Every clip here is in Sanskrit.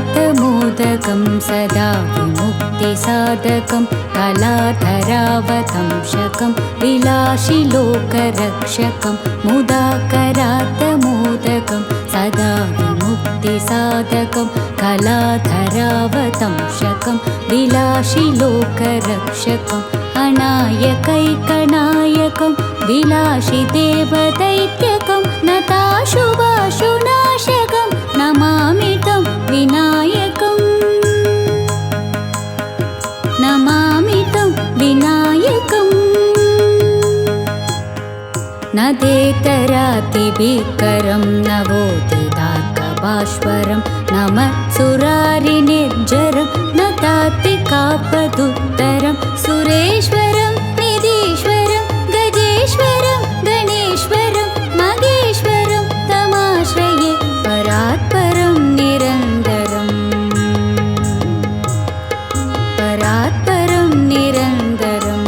मुदाकरात्तमोदकं सदा विमुक्तिसाधकं कलाधरावतंशकं विलासिलोकरक्षकं मुदाकरात्तमोदकं सदा विमुक्तिसाधकं कलाधरावतंशकं विलासिलोकरक्षकम् अनायकैकनायकं विलासिदेवदैत्यकं नताशुभाशुनाशकं नमामि तं विनायकम् नमामि तं विनायकम् नदेतरातिभीकरं नवोदितार्कभास्वरं नमत्सुरारिनिर्जरं नतात्तिकापदुत्तरं सुरेश्वरं निधीश्वरं गजेश्वरं गणेश्वरं मगेश्वरं तमाश्रये परात्परं निरन्तरम् परात्परं निरन्तरम्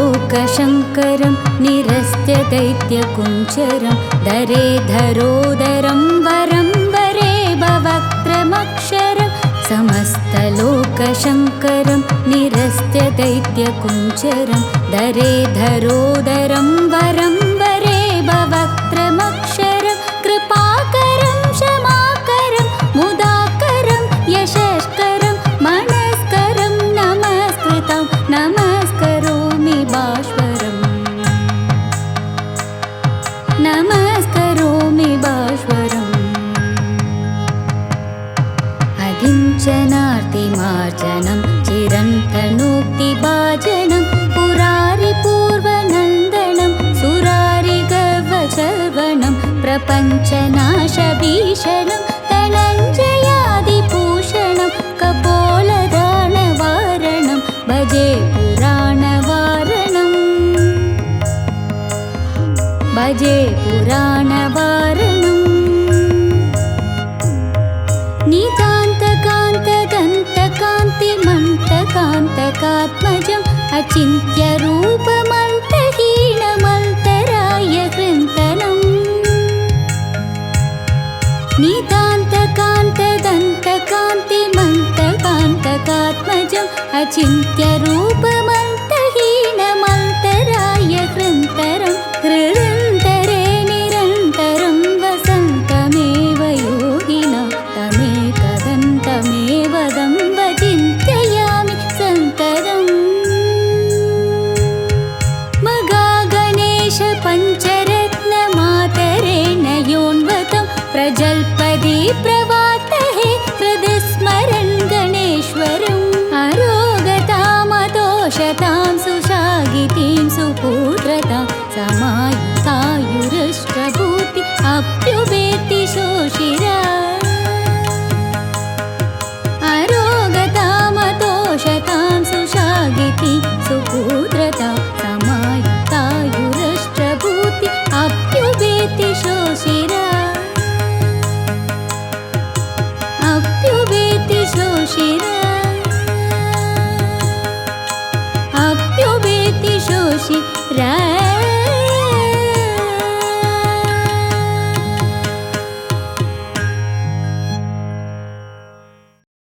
समस्तलोकशङ्करं निरस्य दैत्यकुञ्चरं दरेधरोदरं वरं वरे भवक्त्रमक्षरं समस्तलोकशङ्करं निरस्य दैत्यकुञ्चरं दरेधरोदरं वरं वरे भवक्त्रमक्षरं कृपाकरं क्षमाकरं मुदाकरं यशस्करं मनस्करं नमस्कृतं नमस्करोमि भास्वरम् नमस्करोमि भास्वरम् अकिञ्चनार्तिमार्जनं चिरन्तनोक्तिभाजनं पुरारिपूर्वनन्दनं सुरारिगर्वशर्वणं प्रपञ्चनाशभीषणं धनञ्जयादिभूषणं कपोलदानवारणं भजे पुराणवारणम् भजे पुराणवारणम् नितान्तकान्तदन्तकान्तिमन्तकान्तकात्मजम् अचिन्त्यरूपमन्तहीनमन्तराय कृन्तनम् नितान्तकान्तदन्तकान्तिमन्तकान्तकात्मजम् अचिन्त्यरूपमन्तहीनमन्तराय कृन्तरम् हृदन्तरे निरन्तरं वसन्तमेव योगिना तमेकदन्तमेव चिन्तयामि सन्ततम् मगागणेश पञ्चरत्नमातरेण योन्वतं प्रजल्पदि प्रवातहे हृदस्मरन् गणेश्वरम् अरोगतामदोषतां सुशागितीं सुपुत्रतां समायुतायुरष्टभूति अप्युपेति शोषिरा अरोगतामदोषतां सुशागिति सुपुत्रतां समायुतायुरष्टभूति अप्युपेति शोषिरा अप्युपेति शोषिरा अप्युपेति शोषिरा